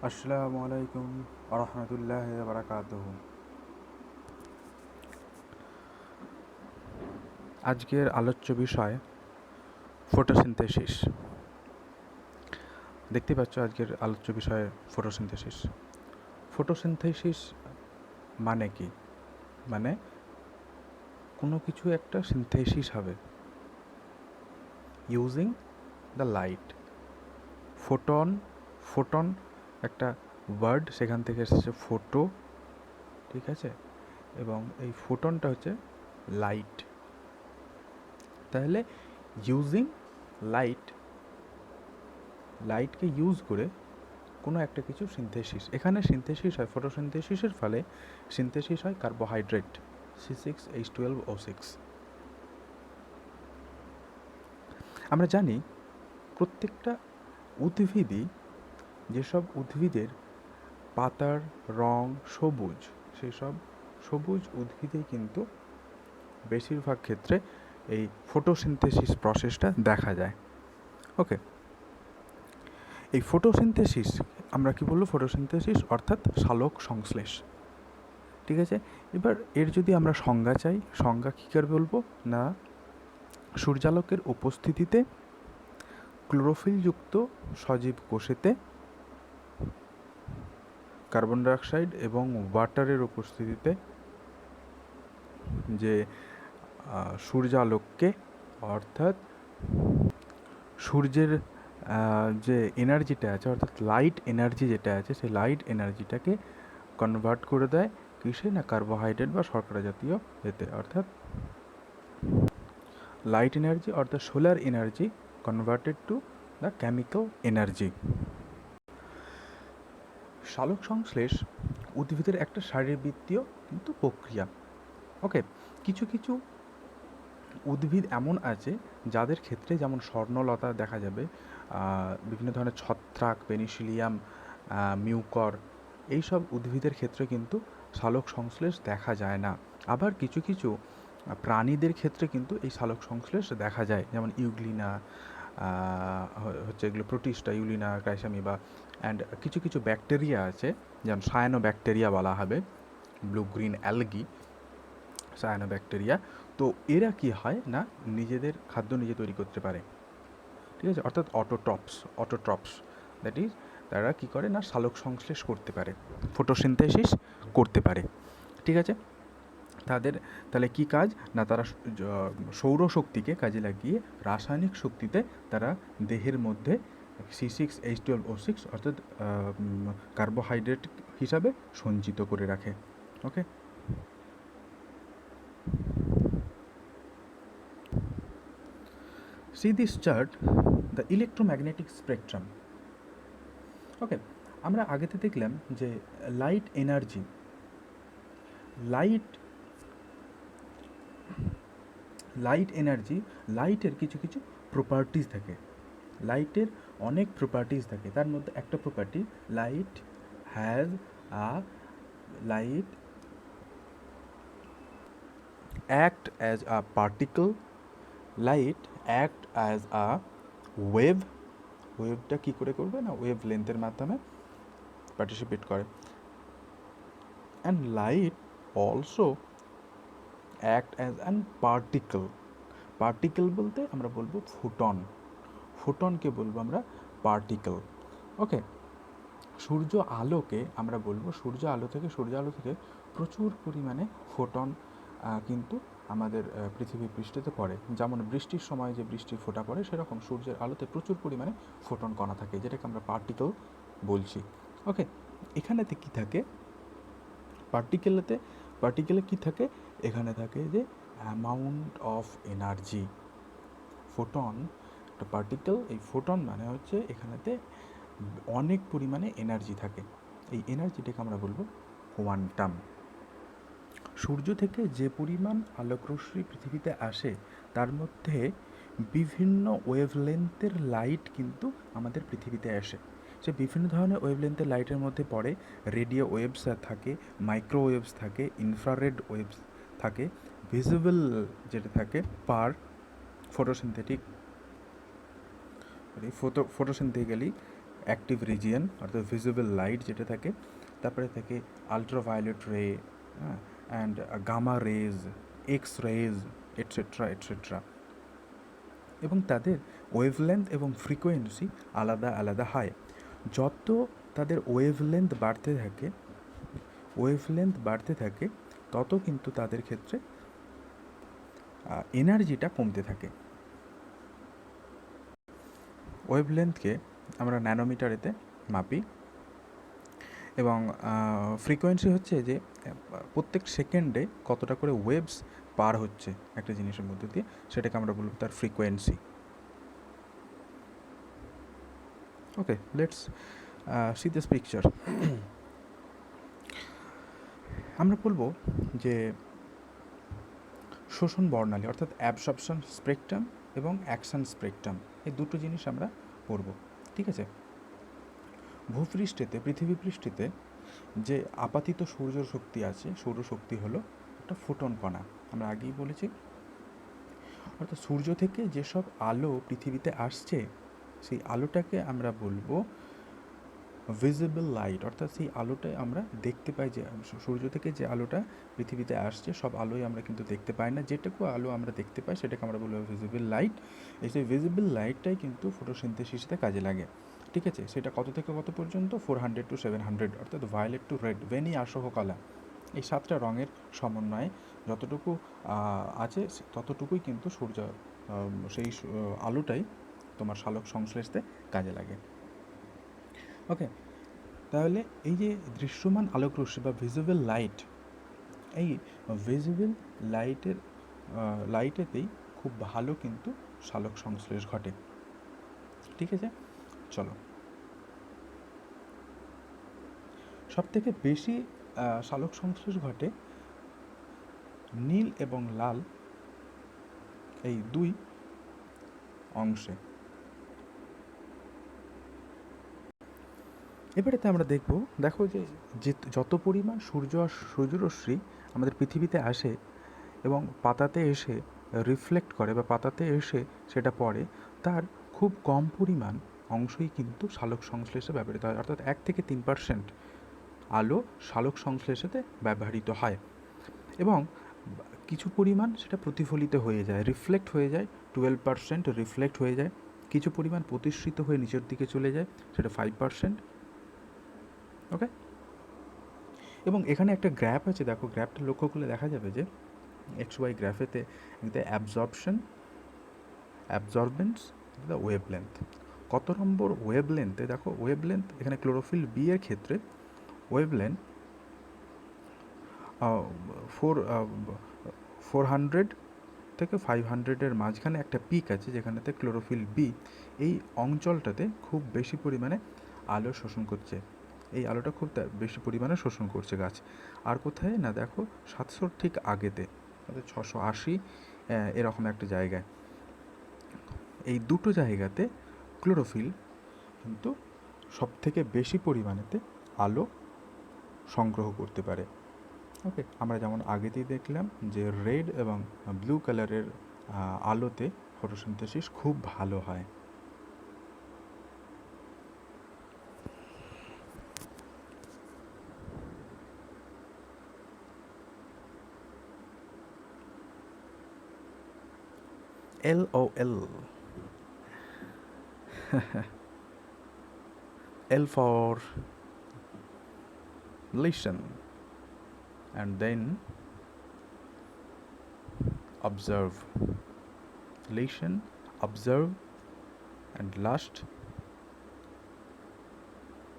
আসসালামু আলাইকুম আরহামতুল্লাহ বারাকাতুহ। আজকের আলোচ্য বিষয় ফটোসিনথেসিস। দেখতে পাচ্ছ আজকের আলোচ্য বিষয় ফটোসিনথেসিস। ফটোসিনথেসিস মানে কি? মানে কোনো কিছু একটা সিনথেসিস হবে using the light. Photon photon একটা ওয়ার্ড, সেখান থেকে এসেছে ফোটো, ঠিক আছে? এবং এই ফোটনটা হচ্ছে লাইট। তাহলে ইউজিং লাইট, লাইটকে ইউজ করে কোনো একটা কিছু সিনথেসিস। এখানে সিনথেসিস হয়, ফটোসিনথেসিসের ফলে সিনথেসিস হয় কার্বোহাইড্রেট C6H12O6। আমরা জানি প্রত্যেকটা উদ্ভিদই, যেসব উদ্ভিদের পাতার রং সবুজ, সেই সব সবুজ উদ্ভিদেই কিন্তু বেশিরভাগ ক্ষেত্রে এই ফটোসিনথেসিস প্রসেসটা দেখা যায়। ওকে, এই ফটোসিনথেসিস আমরা কি বলবো? ফটোসিনথেসিস অর্থাৎ সালোক সংশ্লেষ, ঠিক আছে? এবার এর যদি আমরা সংজ্ঞা চাই, সংজ্ঞা কী করে বলবো না, সূর্যালোকের উপস্থিতিতে ক্লোরোফিলযুক্ত সজীব কোষেতে কার্বন ডাইঅক্সাইড এবং ওয়াটারের উপস্থিতিতে যে সূর্যালোককে, অর্থাৎ সূর্যের যে এনার্জিটা আছে, অর্থাৎ লাইট এনার্জি যেটা আছে, সেই লাইট এনার্জিটাকে কনভার্ট করে দেয় কিসে? না কার্বোহাইড্রেট বা শর্করা জাতীয় এতে, অর্থাৎ লাইট এনার্জি অর্থাৎ solar energy converted to the chemical energy. সালোক সংশ্লেষ উদ্ভিদের একটা শারীরবৃত্তীয় কিন্তু প্রক্রিয়া। ওকে, কিছু কিছু উদ্ভিদ এমন আছে যাদের ক্ষেত্রে, যেমন স্বর্ণলতা দেখা যাবে, বিভিন্ন ধরনের ছত্রাক, পেনিসিলিয়াম, মিউকর, এইসব উদ্ভিদের ক্ষেত্রে কিন্তু সালোক সংশ্লেষ দেখা যায় না। আবার কিছু কিছু প্রাণীদের ক্ষেত্রে কিন্তু এই সালোক সংশ্লেষ দেখা যায়, যেমন ইউগ্লিনা হচ্ছে, এগুলো প্রোটিস্টা, ইউলিনা, ক্রাইসামিবা। অ্যান্ড কিছু কিছু ব্যাকটেরিয়া আছে, যেমন সায়ানো ব্যাকটেরিয়া বলা হবে, blue green algae, cyano bacteria. তো এরা কি হয় না, নিজেদের খাদ্য নিজে তৈরি করতে পারে, ঠিক আছে? অর্থাৎ অটোট্রপস দ্যাট ইজ, তারা কি করে না সালোক সংশ্লেষ করতে পারে, ফটোসিনথেসিস করতে পারে, ঠিক আছে? তাদের তাহলে কি কাজ না, তারা সৌরশক্তিকে কাজে লাগিয়ে রাসায়নিক শক্তিতে তারা দেহের মধ্যে C6H12O6 অর্থাৎ কার্বোহাইড্রেট হিসাবে সঞ্চিত করে রাখে। ওকে, see this chart, the electromagnetic spectrum. ওকে, আমরা আগেতে দেখলাম যে লাইট এনার্জি, লাইটের কিছু কিছু প্রপার্টিজ থাকে, লাইটের অনেক প্রপার্টিজ থাকে। তার মধ্যে একটা property, light act as a particle, light act as a wave. ওয়েভটা কী করে করবে না, ওয়েভ লেন্থের মাধ্যমে পার্টিসিপেট করে। And light also act as an particle বলতে আমরা বলবো ফোটনকে বলবো আমরা পার্টিকেল। ওকে, সূর্য আলোকে আমরা বলবো, সূর্য আলো থেকে প্রচুর পরিমাণে ফোটন কিন্তু আমাদের পৃথিবীর পৃষ্ঠতে পড়ে। যেমন বৃষ্টির সময় যে বৃষ্টির ফোঁটা পড়ে, সেরকম সূর্যের আলোতে প্রচুর পরিমাণে ফোটন কণা থাকে, যেটাকে আমরা পার্টিকেল বলছি। ওকে, এখানেতে কি থাকে, পার্টিকেলে কি থাকে, এখানে থাকে যে অ্যামাউন্ট অফ এনার্জি। ফোটন একটা পার্টিকেল, এই ফোটন মানে হচ্ছে এখানেতে অনেক পরিমাণে এনার্জি থাকে। এই এনার্জিটাকে আমরা বলবো কোয়ান্টাম। সূর্য থেকে যে পরিমাণ আলোকরশ্মি পৃথিবীতে আসে, তার মধ্যে বিভিন্ন ওয়েভলেন্থের লাইট কিন্তু আমাদের পৃথিবীতে আসে। সে বিভিন্ন ধরনের ওয়েভলেন্থের লাইটের মধ্যে পড়ে রেডিও ওয়েভস থাকে, মাইক্রোওয়েভস থাকে, ইনফ্রারেড ওয়েভস থাকে, ভিজিবল যেটা থাকে ফটোসিনথেটিক্যালি অ্যাক্টিভ রিজিয়ন অর্থাৎ ভিজিবল লাইট যেটা থাকে, তারপরে থাকে আলট্রাভায়োলেট রে, হ্যাঁ, and gamma rays, x rays, et cetera et cetera. এবং তাদের ওয়েভলেন্থ এবং ফ্রিকোয়েন্সি আলাদা আলাদা হয়। যত তাদের ওয়েভলেন্থ বাড়তে থাকে তত কিন্তু তাদের ক্ষেত্রে এনার্জিটা কমতে থাকে। ওয়েভলেন্থকে আমরা ন্যানোমিটারেতে মাপি, এবং ফ্রিকোয়েন্সি হচ্ছে যে প্রত্যেক সেকেন্ডে কতটা করে ওয়েভস পার হচ্ছে একটা জিনিসের মধ্যে দিয়ে, সেটাকে আমরা বলবো তার frequency. Okay, let's see this picture. আমরা বলবো যে শোষণ বর্ণালী অর্থাৎ অ্যাবসর্পশন স্পেকট্রাম এবং অ্যাকশন স্পেকট্রাম, এই দুটো জিনিস আমরা পড়ব। ঠিক আছে, ভূপৃষ্ঠেতে, পৃথিবী পৃষ্ঠেতে যে আপাতিত সূর্য শক্তি আছে, সৌরশক্তি হলো একটা ফোটন কণা, আমরা আগেই বলেছি। অর্থাৎ সূর্য থেকে যেসব আলো পৃথিবীতে আসছে সেই আলোটাকে আমরা বলবো ভিজিবল লাইট, অর্থাৎ সেই আলোটাই আমরা দেখতে পাই। যে সূর্য থেকে যে আলোটা পৃথিবীতে আসছে সব আলোই আমরা কিন্তু দেখতে পাই না, যেটুকু আলো আমরা দেখতে পাই সেটাকে আমরা বলবো ভিজিবল লাইট। এই যে ভিজিবল লাইটটাই কিন্তু ফটোসিনথেসিসে কাজে লাগে। ঠিক আছে, সেটা কত থেকে কত পর্যন্ত? 400 to 700, অর্থাৎ ভায়োলেট টু রেড, বেনি আসহ কলা, এই 7টা রঙের সমন্বয়ে যতটুকু আছে ততটুকুই কিন্তু সূর্য সেই আলোটাই তোমার সালোক সংশ্লেষতে কাজে লাগে। ওকে, তাহলে এই যে দৃশ্যমান আলোকরশ্মি বা ভিজিবল লাইট, এই ভিজিবল লাইটেতেই খুব ভালো কিন্তু সালোক সংশ্লেষ ঘটে। ঠিক আছে, চলো, সবথেকে বেশি সালোক সংশ্লেষ ঘটে নীল এবং লাল এই দুই অংশে। এবারেতে আমরা দেখো যে যত পরিমাণ সূর্যরশ্মি আমাদের পৃথিবীতে আসে এবং পাতাতে এসে রিফ্লেক্ট করে বা পাতাতে এসে সেটা পড়ে, তার খুব কম পরিমাণ অংশই কিন্তু সালোক সংশ্লেষে ব্যবহৃত হয়, অর্থাৎ 1 থেকে 3% আলো সালোক সংশ্লেষেতে ব্যবহৃত হয়, এবং কিছু পরিমাণ সেটা প্রতিফলিত হয়ে যায়, রিফ্লেক্ট হয়ে যায়, 12% রিফ্লেক্ট হয়ে যায়, কিছু পরিমাণ প্রতিসৃত হয়ে নিচের দিকে চলে যায়, সেটা 5%। ওকে, এবং এখানে একটা গ্র্যাফ আছে, দেখো গ্র্যাফটা লক্ষ্য করলে দেখা যাবে যে XY গ্রাফেতে অ্যাবজর্বেন্স, দ্য ওয়েভলেন্থ, কত নম্বর ওয়েভলেন্থে, দেখো ওয়েভলেন্থ এখানে ক্লোরোফিল বি এর ক্ষেত্রে ওয়েভলেন্থ 400 থেকে 500-এর মাঝখানে একটা পিক আছে, যেখানেতে ক্লোরোফিল বি এই অঞ্চলটাতে খুব বেশি পরিমাণে আলো শোষণ করছে, এই আলোটা খুব বেশি পরিমাণে শোষণ করছে গাছ। আর কোথায় না, দেখো 700 ঠিক আগেতে, অর্থাৎ 680 এরকম একটা জায়গায়, এই দুটো জায়গাতে ক্লোরোফিল কিন্তু সবথেকে বেশি পরিমাণেতে আলো সংগ্রহ করতে পারে। ওকে, আমরা যেমন আগেতেই দেখলাম যে রেড এবং ব্লু কালারের আলোতে ফটোসিনথেসিস খুব ভালো হয়। LOL L for listen, and then observe. Listen, observe, and last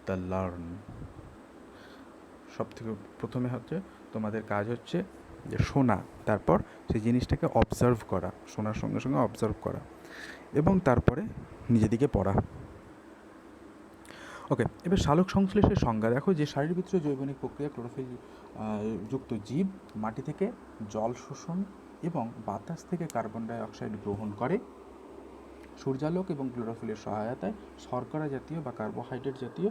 the learn. সব থেকে প্রথমে হচ্ছে তোমাদের কাজ হচ্ছে যে শোনা, তারপর সেই জিনিসটাকে অবজার্ভ করা, শোনার সঙ্গে সঙ্গে অবজার্ভ করা, এবং তারপরে নিজে দিকে পড়া। ওকে, এবার সালোক সংশ্লেষের সংজ্ঞা দেখো, যে শারীরবৃত্তীয় জৈবনিক প্রক্রিয়া ক্লোরোফিল যুক্ত জীব মাটি থেকে জল শোষণ এবং বাতাস থেকে কার্বন ডাই অক্সাইড গ্রহণ করে, সূর্যালোক এবং ক্লোরোফিলের সহায়তায় শর্করা জাতীয় বা কার্বোহাইড্রেট জাতীয়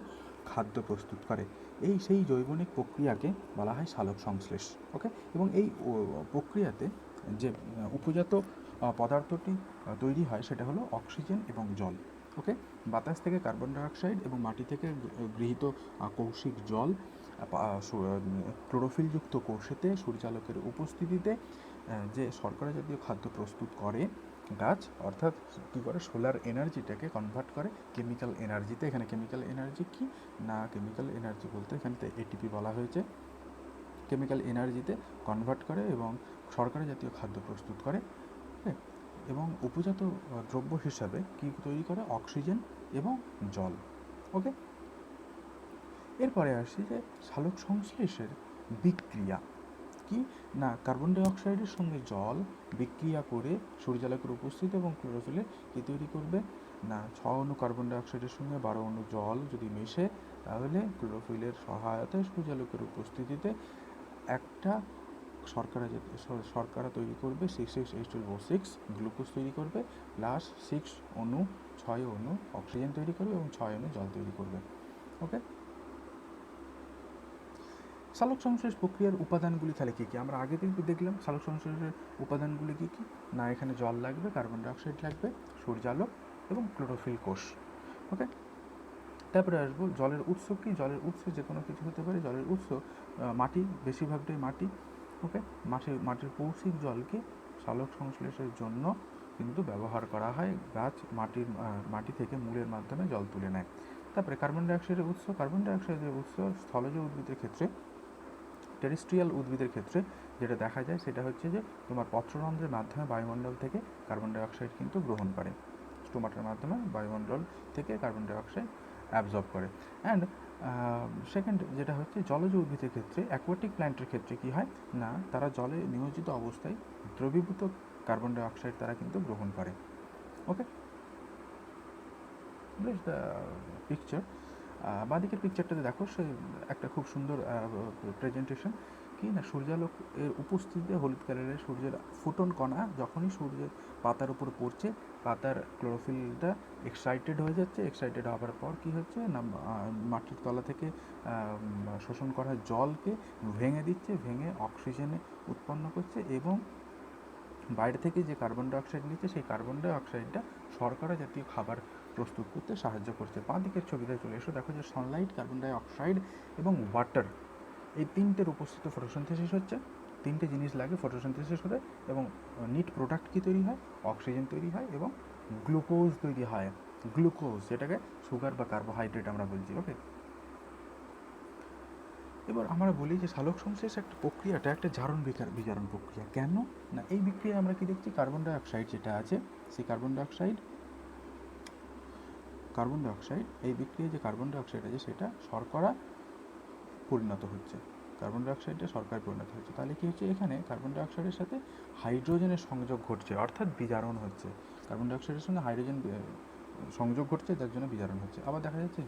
খাদ্য প্রস্তুত করে। এই সেই জৈবনিক প্রক্রিয়াকে বলা হয় সালোক সংশ্লেষ। ওকে, এবং এই প্রক্রিয়াতে যে উপজাত পদার্থটি তৈরি হয় সেটা হলো অক্সিজেন এবং জল। ওকে, বাতাস থেকে কার্বন ডাইঅক্সাইড এবং মাটি থেকে গৃহীত কৌশিক জল ক্লোরোফিলযুক্ত কোষেতে সূর্যালোকের উপস্থিতিতে যে শর্করা জাতীয় খাদ্য প্রস্তুত করে গাছ, অর্থাৎ কী করে সোলার এনার্জিটাকে কনভার্ট করে কেমিক্যাল এনার্জিতে। এখানে কেমিক্যাল এনার্জি কি না, কেমিক্যাল এনার্জি বলতে এখানে এটিপি বলা হয়েছে, কেমিক্যাল এনার্জিতে কনভার্ট করে এবং শর্করা জাতীয় খাদ্য প্রস্তুত করে, হ্যাঁ, এবং উপজাত দ্রব্য হিসাবে কি তৈরি করে, অক্সিজেন এবং জল। ওকে, এরপরে আসি যে সালোক সংশ্লেষের বিক্রিয়া কি না, কার্বন ডাইঅক্সাইডের সঙ্গে জল বিক্রিয়া করে সূর্যালোকের উপস্থিতি এবং ক্লোরোফিলে কি তৈরি করবে না, 6 অণু কার্বন ডাইঅক্সাইডের সঙ্গে 12 অণু জল যদি মেশে তাহলে ক্লোরোফিলের সহায়তায় সূর্যালোকের উপস্থিতিতে একটা শর্করা তৈরি করবে, 6H12O6 গ্লুকোজ তৈরি করবে, প্লাস 6 অণু অক্সিজেন তৈরি করবে এবং 6 অণু জল তৈরি করবে। ওকে, সালোক সংশ্লেষ প্রক্রিয়ার উপাদানগুলি তাহলে কী কী, আমরা আগে থেকে দেখলাম সালোক সংশ্লেষের উপাদানগুলি কী কী না, এখানে জল লাগবে, কার্বন ডাইঅক্সাইড লাগবে, সূর্যালোক এবং ক্লোরোফিল কোষ। ওকে, তারপরে আসবো জলের উৎস কি, জলের উৎস যে কোনো কিছু হতে পারে, জলের উৎস মাটি, বেশিরভাগটাই মাটি। ওকে, মাটির কৌশিক জলকে সালোক সংশ্লেষের জন্য কিন্তু ব্যবহার করা হয়, গাছ মাটি থেকে মূলের মাধ্যমে জল তুলে নেয়। তারপরে কার্বন ডাইঅক্সাইডের উৎস, কার্বন ডাইঅক্সাইডের উৎস স্থলজ উদ্ভিদের ক্ষেত্রে, টেরেস্ট্রিয়াল উদ্ভিদের ক্ষেত্রে যেটা দেখা যায় সেটা হচ্ছে যে তোমার পত্ররন্ধ্রের মাধ্যমে বায়ুমণ্ডল থেকে কার্বন ডাইঅক্সাইড কিন্তু গ্রহণ করে, স্টোমাটার মাধ্যমে বায়ুমণ্ডল থেকে কার্বন ডাইঅক্সাইড অ্যাবজর্ব করে। অ্যান্ড সেকেন্ড যেটা হচ্ছে জলজ উদ্ভিদের ক্ষেত্রে, অ্যাকোয়াটিক প্ল্যান্টের ক্ষেত্রে কী হয় না, তারা জলে নিয়োজিত অবস্থায় দ্রবীভূত কার্বন ডাইঅক্সাইড তারা কিন্তু গ্রহণ করে। ওকে, দ্য পিকচার, বাঁদিকের পিকচারটাতে দেখো সে একটা খুব সুন্দর প্রেজেন্টেশন কি না, সূর্যালোক এর উপস্থিতিতে হলুদ কালারের সূর্যের ফুটন কণা যখনই সূর্যের পাতার উপর পড়ছে, পাতার ক্লোরোফিলটা এক্সাইটেড হয়ে যাচ্ছে, এক্সাইটেড হওয়ার পর কী হচ্ছে না, মাটির তলা থেকে শোষণ করা জলকে ভেঙে দিচ্ছে, ভেঙে অক্সিজেনে উৎপন্ন করছে এবং বাইরে থেকে যে কার্বন ডাইঅক্সাইড নিচ্ছে সেই কার্বন ডাইঅক্সাইডটা শর্করা জাতীয় খাবার প্রস্তুত করতে সাহায্য করছে। বাঁ দিকের ছবিতে চলে এসো, দেখো যে সানলাইট, কার্বন ডাইঅক্সাইড এবং ওয়াটার, এই তিনটের উপস্থিত ফটোসিনথেসিস হচ্ছে, তিনটে জিনিস লাগে ফটোসিনথেসিস হতে, এবং নিট প্রোডাক্ট কী তৈরি হয়, অক্সিজেন তৈরি হয় এবং গ্লুকোজ তৈরি হয়, গ্লুকোজ যেটাকে সুগার বা কার্বোহাইড্রেট আমরা বলছি। ওকে, এবার আমরা বলি যে সালোক সংশ্লেষ একটা প্রক্রিয়াটা একটা জারণ বিজারণ প্রক্রিয়া। কেন না, এই বিক্রিয়ায় আমরা কি দেখছি, কার্বন ডাইঅক্সাইড যেটা আছে সেই কার্বন ডাইঅক্সাইড এই বিক্রিয়ায় যে কার্বন ডাইঅক্সাইড আছে সেটা শর্করা পরিণত হচ্ছে, কার্বন ডাইঅক্সাইডটা শর্করায় পরিণত হচ্ছে। তাহলে কী হচ্ছে, এখানে কার্বন ডাইঅক্সাইডের সাথে হাইড্রোজেনের সংযোগ ঘটছে, অর্থাৎ বিজারণ হচ্ছে, কার্বন ডাইঅক্সাইডের সঙ্গে হাইড্রোজেন সংযোগ ঘটছে, যার জন্য বিজারণ হচ্ছে। আবার দেখা যাচ্ছে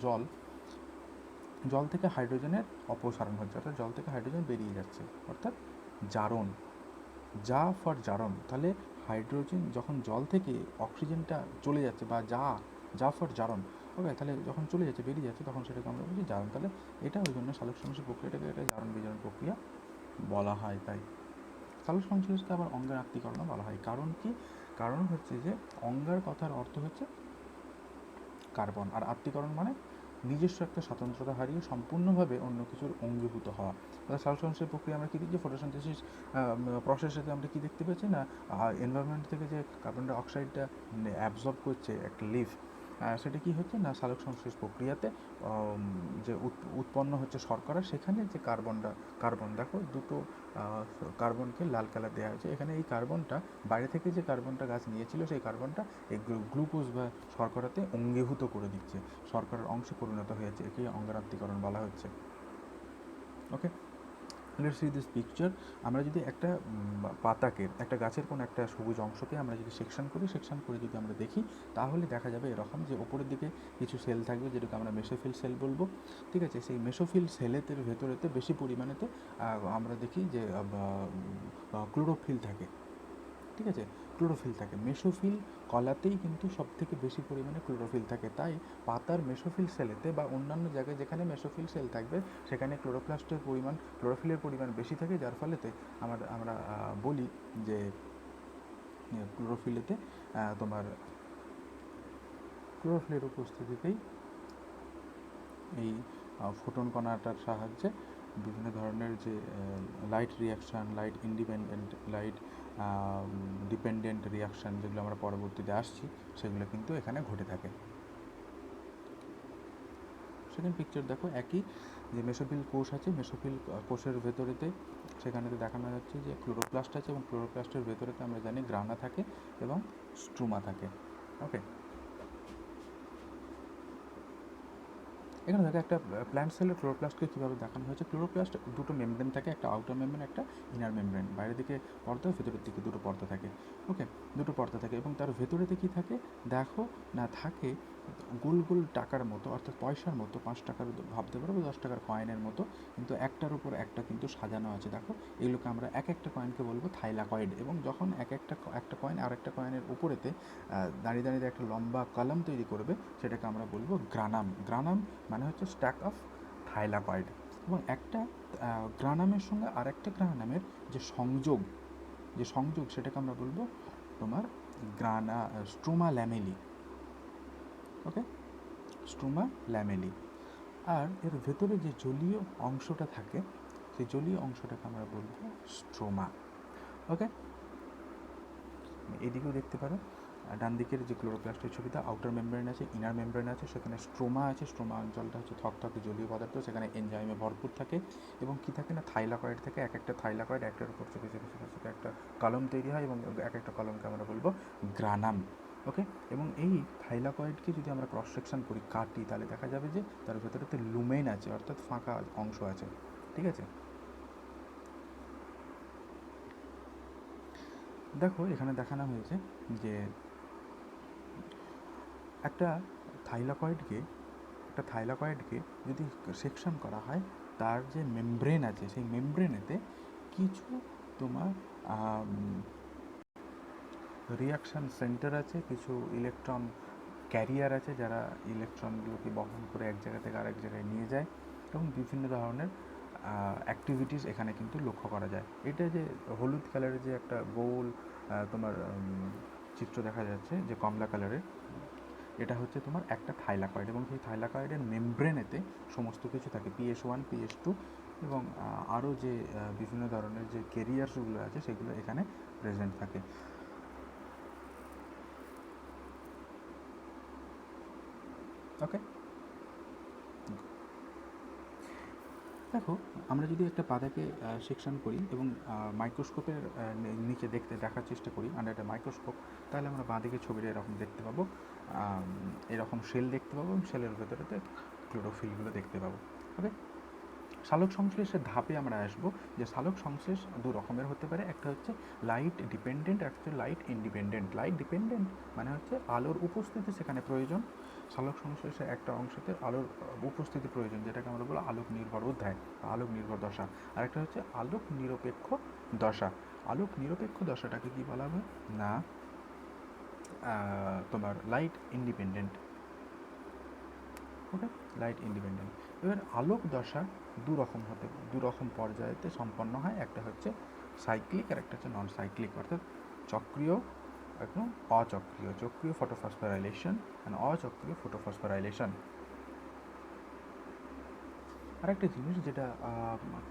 জল থেকে হাইড্রোজেনের অপসারণ হচ্ছে, অর্থাৎ জল থেকে হাইড্রোজেন বেরিয়ে যাচ্ছে, অর্থাৎ জারণ, ফর জারণ। তাহলে হাইড্রোজেন যখন জল থেকে অক্সিজেনটা চলে যাচ্ছে বা ফর জারণ, ওকে, তাহলে যখন চলে যাচ্ছে, বেরিয়ে যাচ্ছে, তখন সেটাকে আমরা বলছি জারণ। তাহলে এটা ওই জন্য সালোক সংশ্লেষ প্রক্রিয়াটাকে একটা জারণ বিজারণ প্রক্রিয়া বলা হয়। তাই সালোক সংশ্লেষকে আবার অঙ্গার আত্মীকরণও বলা হয়। কারণ কি, কারণ হচ্ছে যে অঙ্গার কথার অর্থ হচ্ছে কার্বন, আর আত্মীকরণ মানে নিজস্ব একটা স্বতন্ত্রতা হারিয়ে সম্পূর্ণভাবে অন্য কিছুর অঙ্গীভূত হওয়া। সালোক সংশ্লেষ প্রক্রিয়া আমরা কী দেখছি, ফটোসিনথেসিস প্রসেসেতে আমরা কী দেখতে পাচ্ছি না, এনভায়রনমেন্ট থেকে যে কার্বন ডাইঅক্সাইডটা অ্যাবজর্ব করছে একটা লিফ, সেটা কী হচ্ছে না, সালোক সংশ্লেষ প্রক্রিয়াতে যে উৎপন্ন হচ্ছে শর্করা, সেখানে যে কার্বন দেখো দুটো কার্বনকে লাল কালার দেওয়া হয়েছে, এখানে এই কার্বনটা বাইরে থেকে যে কার্বনটা গাছ নিয়েছিল সেই কার্বনটা এই গ্লুকোজ বা শর্করাতে অঙ্গীভূত করে দিচ্ছে, শর্করার অংশে পরিণত হয়ে যাচ্ছে, একে অঙ্গারাত্মীকরণ বলা হচ্ছে। ওকে, লেটস সি দিস পিকচার। আমরা যদি একটা পাতাকে, একটা গাছের কোনো একটা সবুজ অংশকে আমরা যদি সেকশন করে যদি আমরা দেখি, তাহলে দেখা যাবে এরকম যে ওপরের দিকে কিছু সেল থাকবে, যেটাকে আমরা মেসোফিল সেল বলবো, ঠিক আছে। সেই মেসোফিল সেলের ভেতরেতে বেশি পরিমাণেতে আমরা দেখি যে ক্লোরোফিল থাকে, ঠিক আছে, ক্লোরোফিল থাকে। মেসোফিল কলাতেই কিন্তু সবথেকে বেশি পরিমাণে ক্লোরোফিল থাকে, তাই পাতার মেসোফিল সেলেতে বা অন্যান্য জায়গায় যেখানে মেসোফিল সেল থাকবে সেখানে ক্লোরোফিলের পরিমাণ বেশি থাকে, যার ফলেতে আমরা বলি যে ক্লোরোফিলেতে তোমার ক্লোরোফিলের উপস্থিতিতেই এই ফোটন কণাটার সাহায্যে বিভিন্ন ধরনের যে light reaction, light independent, light dependent reaction যেগুলো আমরা পরবর্তীতে আসছি, সেগুলো কিন্তু এখানে ঘটে থাকে। সেকেন্ড পিকচার দেখো, একই যে মেসোফিল কোষ আছে, মেসোফিল কোষের ভেতরেতে সেখানেতে দেখানো যাচ্ছে যে ক্লোরোপ্লাস্ট আছে, এবং ক্লোরোপ্লাস্টের ভেতরেতে আমরা জানি গ্রানা থাকে এবং স্ট্রুমা থাকে। ওকে, এখানে দেখো একটা প্ল্যান্ট সেলের ক্লোরোপ্লাস্টকে কীভাবে দেখানো হয়েছে। ক্লোরোপ্লাস্ট দুটো মেমব্রেন থাকে, একটা আউটার মেমব্রেন, একটা ইনার মেমব্রেন। বাইরের দিকে পর্দা, ভেতরের দিকে দুটো পর্দা থাকে। ওকে, দুটো পর্দা থাকে, এবং তার ভেতরেতে কী থাকে দেখো না, থাকে গোল গোল টাকার মতো, অর্থাৎ পয়সার মতো, 5 টাকার ভাবতে পারো, 10 টাকার কয়েনের মতো, কিন্তু একটার উপর একটা কিন্তু সাজানো আছে। দেখো, এগুলোকে আমরা এক একটা কয়েনকে বলবো থাইলাকয়েড, এবং যখন একটা কয়েন আর একটা কয়েনের উপরেতে দাঁড়িয়ে দাঁড়িয়ে একটা লম্বা কলাম তৈরি করবে, সেটাকে আমরা বলবো গ্রানাম। গ্রানাম মানে হচ্ছে স্ট্যাক অফ থাইলাকয়েড। এবং একটা গ্রানামের সঙ্গে আর একটা গ্রানামের যে সংযোগ সেটাকে আমরা বলবো তোমার স্ট্রোমা ল্যামেলি। ওকে, স্ট্রোমা ল্যামেলি। আর এর ভেতরে যে জলীয় অংশটা থাকে, সেই জলীয় অংশটাকে আমরা বলবো স্ট্রোমা। ওকে, এদিকেও দেখতে পারো ডান দিকের যে ক্লোরোপ্লাস্টের ছবিটা, আউটার মেমব্রেন আছে, ইনার মেমব্রেন আছে, সেখানে স্ট্রোমা আছে। স্ট্রোমা অঞ্চলটা হচ্ছে থকথকে জলীয় পদার্থ, সেখানে এনজাইমে ভরপুর থাকে, এবং কী থাকে না, থাইলাকয়েড থাকে। এক একটা থাইলাকয়েড একটার উপর ছোটো ছোটো ছোটো ছোটো একটা কলম তৈরি হয়, এবং এক একটা কলমকে আমরা বলবো গ্রানাম। ওকে, এবং এই থাইলাকয়েডকে যদি আমরা ক্রস সেকশন করি, কাটি, তাহলে দেখা যাবে যে তার ভেতরেতে লুমেন আছে, অর্থাৎ ফাঁকা অংশ আছে। ঠিক আছে, দেখো এখানে দেখানো হয়েছে যে একটা থাইলাকয়েডকে যদি সেকশন করা হয়, তার যে মেমব্রেন আছে, সেই মেমব্রেনেতে কিছু তোমার রিয়াকশান সেন্টার আছে, কিছু ইলেকট্রন ক্যারিয়ার আছে, যারা ইলেকট্রনগুলোকে বহন করে এক জায়গা থেকে আরেক জায়গায় নিয়ে যায়, এবং বিভিন্ন ধরনের অ্যাক্টিভিটিস এখানে কিন্তু লক্ষ্য করা যায়। এটা যে হলুদ কালারের যে একটা গোল তোমার চিত্র দেখা যাচ্ছে, যে কমলা কালারের, এটা হচ্ছে তোমার একটা থাইলাকয়েড, এবং সেই থাইলাকয়েডের মেমব্রেনেতে সমস্ত কিছু থাকে, PS1, PS2, এবং আরও যে বিভিন্ন ধরনের যে ক্যারিয়ার্সগুলো আছে, সেগুলো এখানে প্রেজেন্ট থাকে। ওকে, দেখো আমরা যদি একটা পাতাকে সেকশন করি এবং মাইক্রোস্কোপের নিচে দেখার চেষ্টা করি আন্ডার একটা মাইক্রোস্কোপ, তাহলে আমরা বাঁদিকে ছবিটা এরকম দেখতে পাবো, এরকম সেল দেখতে পাবো, এবং সেলের ভেতরেতে ক্লোরোফিলগুলো দেখতে পাবো। ওকে, সালোক সংশ্লেষের ধাপে আমরা আসবো, যে সালোক সংশ্লেষ দু রকমের হতে পারে। একটা হচ্ছে লাইট ডিপেন্ডেন্ট, একটা হচ্ছে লাইট ইন্ডিপেন্ডেন্ট। লাইট ডিপেন্ডেন্ট মানে হচ্ছে আলোর উপস্থিতি সেখানে প্রয়োজন, সালোক সংশ্লেষের একটা অংশতে আলোর উপস্থিতি প্রয়োজন, যেটাকে আমরা বলবো আলোক নির্ভর অধ্যায় বা আলোক নির্ভর দশা। আরেকটা হচ্ছে আলোক নিরপেক্ষ দশা। আলোক নিরপেক্ষ দশাটাকে কি বলা হবে না, তোমার লাইট ইন্ডিপেন্ডেন্ট। ওকে, লাইট ইন্ডিপেন্ডেন্ট। এবার আলোক দশা দু রকম পর্যায়েতে সম্পন্ন হয়। একটা হচ্ছে সাইক্লিক, আর একটা হচ্ছে নন সাইক্লিক, অর্থাৎ চক্রীয় এবং অচক্রীয়। চক্রীয় ফটোফসফোরাইলেশন আর অচক্রীয় ফটোফসফোরাইলেশন। আরেকটা জিনিস যেটা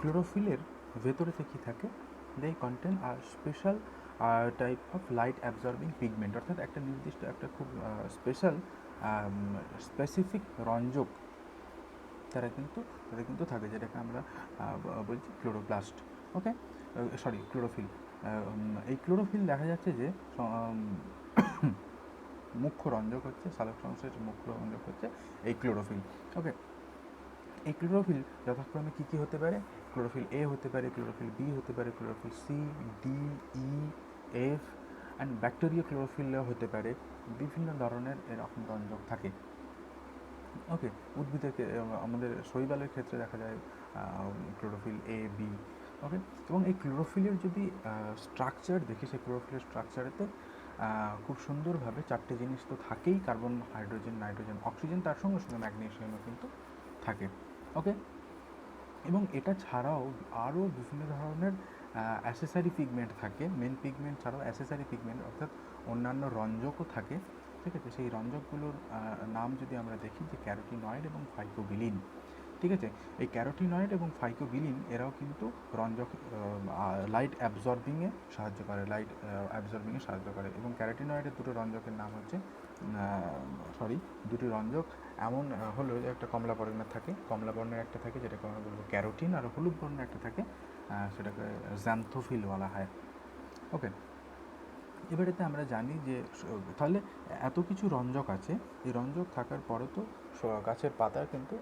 ক্লোরোফিলের ভেতরেতে কী থাকে, দে কন্টেন আর special type of light absorbing pigment, অর্থাৎ একটা নির্দিষ্ট একটা খুব স্পেসিফিক রঞ্জক তাদের কিন্তু থাকে, যেটাকে আমরা বলছি ক্লোরোপ্লাস্ট। ওকে, ক্লোরোফিল। এই ক্লোরোফিল দেখা যাচ্ছে যে মুখ্য রঞ্জক হচ্ছে, সালোক সংশ্লেষের মুখ্য রঞ্জক হচ্ছে এই ক্লোরোফিল। ওকে, এই ক্লোরোফিল যথাক্রমে কী কী হতে পারে, ক্লোরোফিল এ হতে পারে, ক্লোরোফিল বি হতে পারে, chlorophyll C, D, E, F, and bacteria ক্লোরোফিলও হতে পারে। বিভিন্ন ধরনের এরকম রঞ্জক থাকে। ওকে, উদ্ভিদের আমাদের শৈবালের ক্ষেত্রে দেখা যায় ক্লোরোফিল এ, বি। ওকে, এবং এই ক্লোরোফিলের যদি স্ট্রাকচার দেখি, সেই ক্লোরোফিলের স্ট্রাকচারেতে খুব সুন্দরভাবে 4টে জিনিস তো থাকেই, কার্বন, হাইড্রোজেন, নাইট্রোজেন, অক্সিজেন, তার সঙ্গে সঙ্গে ম্যাগনেসিয়ামও কিন্তু থাকে। ওকে, এবং এটা ছাড়াও আরও বিভিন্ন ধরনের অ্যাসেসারি পিগমেন্ট থাকে। মেন পিগমেন্ট ছাড়াও অ্যাসেসারি পিগমেন্ট, অর্থাৎ অন্যান্য রঞ্জকও থাকে, ঠিক আছে? সেই রঞ্জকগুলোর নাম যদি আমরা দেখি, যে ক্যারোটিনয়েড এবং ফাইকোবিলিন, ঠিক আছে? এই ক্যারোটিনয়েড এবং ফাইকোবিলিন এরাও কিন্তু রঞ্জক লাইট অ্যাবজর্বিংয়ে সাহায্য করে, সাহায্য করে। এবং ক্যারোটিনয়েডের দুটো রঞ্জকের নাম হচ্ছে দুটি রঞ্জক এমন হলো, একটা কমলা বর্ণের থাকে, কমলা বর্ণের একটা থাকে যেটাকে আমরা বলবো ক্যারোটিন, আর হলুদ বর্ণের একটা থাকে সেটাকে জ্যান্থোফিল বলা হয়। ওকে, এবারেতে আমরা জানি যে তাহলে এত কিছু রঞ্জক আছে, এই রঞ্জক থাকার পরে তো গাছের পাতা কিন্তু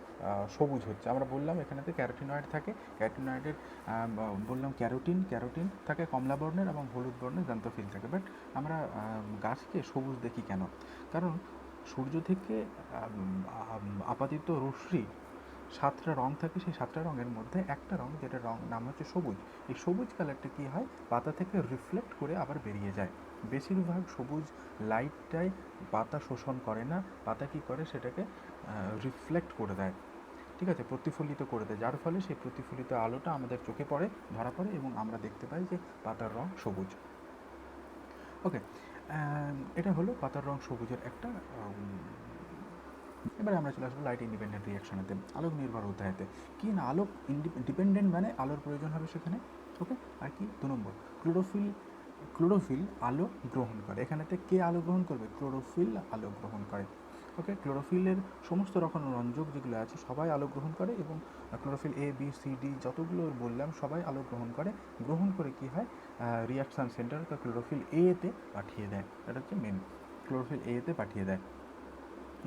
সবুজ হচ্ছে। আমরা বললাম এখানেতে ক্যারোটিনয়েড থাকে, ক্যারোটিনয়েডের বললাম ক্যারোটিন থাকে কমলা বর্ণের এবং হলুদ বর্ণের জ্যান্থোফিল থাকে। বাট আমরা গাছকে সবুজ দেখি কেন? কারণ সূর্য থেকে আপাতিত রশ্মি 7টা রঙ থাকে, সেই 7টা রঙের মধ্যে একটা রঙ, যেটা রঙ নাম হচ্ছে সবুজ। এই সবুজ কালারটা কী হয়, পাতা থেকে রিফ্লেক্ট করে আবার বেরিয়ে যায়। বেশিরভাগ সবুজ লাইটটাই পাতা শোষণ করে না, পাতা কী করে সেটাকে রিফ্লেক্ট করে দেয়, ঠিক আছে, প্রতিফলিত করে দেয়, যার ফলে সেই প্রতিফলিত আলোটা আমাদের চোখে পড়ে, ধরা পড়ে, এবং আমরা দেখতে পাই যে পাতার রঙ সবুজ। ওকে, এটা হলো পাতার রঙ সবুজের একটা। এবারে আমরা চলে আসবো লাইট ইন্ডিপেন্ডেন্ট রিয়াকশনেতে, আলোক নির্ভর অধ্যায়তে। কি না, আলোক ডিপেন্ডেন্ট মানে আলোর প্রয়োজন হবে সেখানে। ওকে, আর কি 2 নম্বর, ক্লোরোফিল আলো গ্রহণ করে। এখানেতে কে আলো গ্রহণ করবে? ক্লোরোফিল আলো গ্রহণ করে। ওকে, ক্লোরোফিলের সমস্ত রকম রঞ্জক যেগুলো আছে সবাই আলো গ্রহণ করে, এবং chlorophyll a b c d যতগুলো বললাম সবাই আলো গ্রহণ করে। গ্রহণ করে কি হয়, রিয়াকশান সেন্টার ক্লোরোফিল এতে পাঠিয়ে দেয়। এটা হচ্ছে মেন, ক্লোরোফিল এতে পাঠিয়ে দেয়।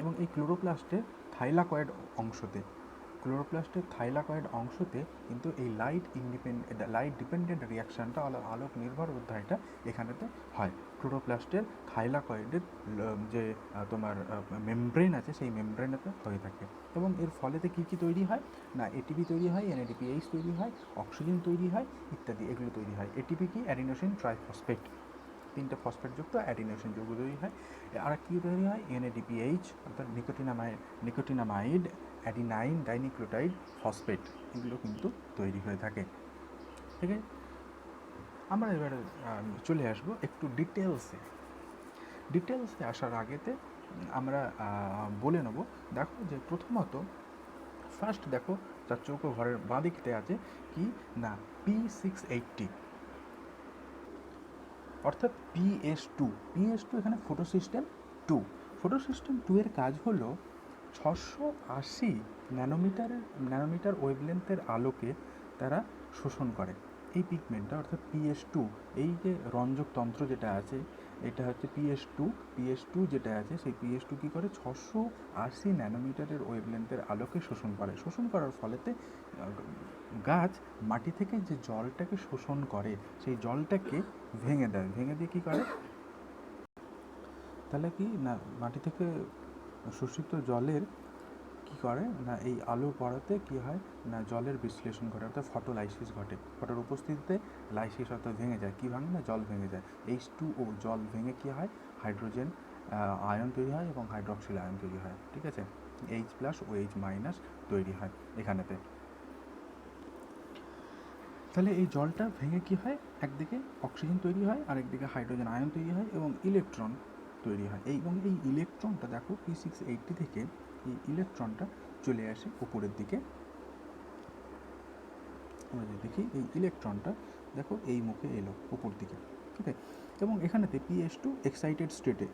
এবং এই ক্লোরোপ্লাস্টের থাইলাকয়েড অংশতে কিন্তু এই লাইট ডিপেন্ডেন্ট রিয়াকশানটা, আলোক নির্ভর অধ্যায়টা এখানেতে হয়। ক্লোরোপ্লাস্টের থাইলাকয়েডের যে তোমার মেমব্রেন আছে, সেই মেমব্রেনেতে হয়ে থাকে। এবং এর ফলেতে কী কী তৈরি হয় না, এটিপি তৈরি হয়, NADPH তৈরি হয়, অক্সিজেন তৈরি হয়, ইত্যাদি এগুলো তৈরি হয়। এটিপি কি? অ্যাডিনোসিন ট্রাইফসফেট, 3টে ফসফেটযুক্ত অ্যাডিনোসিন যৌগ তৈরি হয়। আর কি তৈরি হয়? NADPH, অর্থাৎ নিকোটিনামাইড, অ্যাডিনাইন ডাইনিউক্লিওটাইড ফসফেট, এগুলো কিন্তু তৈরি হয়ে থাকে। ঠিক আছে, আমরা এবারে চলে আসবো একটু ডিটেলসে আসার আগেতে আমরা বলে নেব। দেখো যে প্রথমত ফার্স্ট দেখো, চার চৌকো ঘরের বাঁ দিকতে আছে কি না, P680, অর্থাৎ PS2 এখানে ফটোসিস্টেম 2 এর কাজ হলো 680 ন্যানোমিটার ওয়েভলেন্থের আলোকে তারা শোষণ করে। এই পিগমেন্টটা অর্থাৎ PS2, এই যে রঞ্জকতন্ত্র যেটা আছে, এটা হচ্ছে PS2 যেটা আছে, সেই PS2 কী করে 680 ন্যানোমিটারের ওয়েভলেন্থের আলোকে শোষণ করার ফলেতে গাছ মাটি থেকে যে জলটাকে শোষণ করে, সেই জলটাকে ভেঙে দিয়ে কী করে, তাহলে কি না, মাটি থেকে শোষিত জলের কী করে না, এই আলো পড়াতে কী হয় না, জলের বিশ্লেষণ ঘটে, অর্থাৎ ফটোলাইসিস ঘটে। ফটোর উপস্থিতিতে লাইসিস অর্থাৎ ভেঙে যায়। কী ভাঙে না, জল ভেঙে যায়। H2O, জল ভেঙে কী হয়, হাইড্রোজেন আয়ন তৈরি হয় এবং হাইড্রক্সিল আয়ন তৈরি হয়। ঠিক আছে, H+OH- তৈরি হয় এখানেতে। তাহলে এই জলটা ভেঙে কী হয়, একদিকে অক্সিজেন তৈরি হয়, আরেকদিকে হাইড্রোজেন আয়ন তৈরি হয় এবং ইলেকট্রন তৈরি হয়। এবং এই ইলেকট্রনটা দেখো P680 থেকে এই ইলেকট্রনটা চলে আসে উপরের দিকে। আমরা যদি দেখি এই ইলেকট্রনটা দেখো এই মুখে এলো উপর দিকে, ঠিক আছে। এবং এখানেতে PS2 এক্সাইটেড স্টেটে,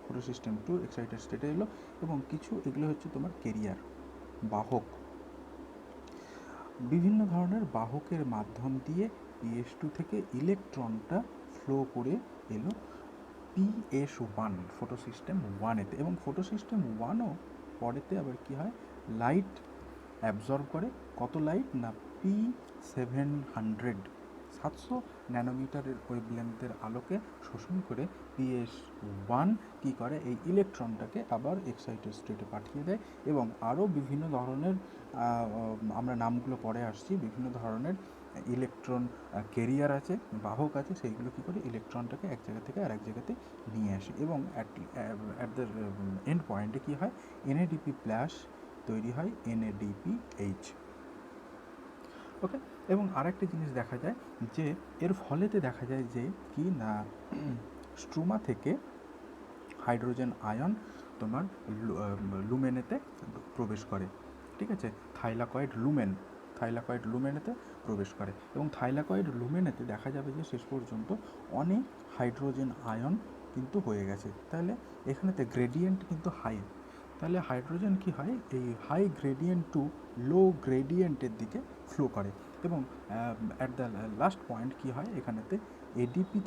ফটোসিস্টেম 2 এক্সাইটেড স্টেটে এলো, এবং কিছু এগুলো হচ্ছে তোমার কেরিয়ার, বাহক, বিভিন্ন ধরনের বাহকের মাধ্যম দিয়ে PS2 থেকে ইলেকট্রনটা ফ্লো করে এলো PS1 ফটোসিস্টেম 1-এতে। এবং ফটোসিস্টেম 1ও পরেতে আবার কী হয়, লাইট অ্যাবজর্ব করে। কত লাইট না, P700, 700 ন্যানোমিটারের ওয়েভলেন্থের আলোকে শোষণ করে PS1 কী করে, এই ইলেকট্রনটাকে আবার এক্সাইটেড স্টেটে পাঠিয়ে দেয়। এবং আরও বিভিন্ন ধরনের, আমরা নামগুলো পরে আসছি, বিভিন্ন ধরনের ইলেকট্রন কেরিয়ার আছে, বাহক আছে, সেইগুলো কী করে ইলেকট্রনটাকে এক জায়গা থেকে আরেক জায়গাতে নিয়ে আসে। এবং অ্যাট দ্য এন্ড পয়েন্টে কী হয়, NADP+ তৈরি হয়, NADPH। ওকে, এবং আরেকটা জিনিস দেখা যায় যে এর ফলেতে দেখা যায় যে কি না, স্ট্রোমা থেকে হাইড্রোজেন আয়ন তোমার লুমেনেতে প্রবেশ করে, ঠিক আছে, থাইলাকয়েড লুমেনেতে প্রবেশ করে, এবং থাইলাকয়েড লুমেনেতে দেখা যাবে যে শেষ পর্যন্ত অনেক হাইড্রোজেন আয়ন কিন্তু হয়ে গেছে। তাহলে এখানেতে গ্রেডিয়েন্ট কিন্তু হাই, তাহলে হাইড্রোজেন কি হয়, এই হাই গ্রেডিয়েন্ট টু লো গ্রেডিয়েন্টের দিকে ফ্লো করে, এবং অ্যাট দ্য লাস্ট পয়েন্ট কি হয়, এখানেতে এডিপি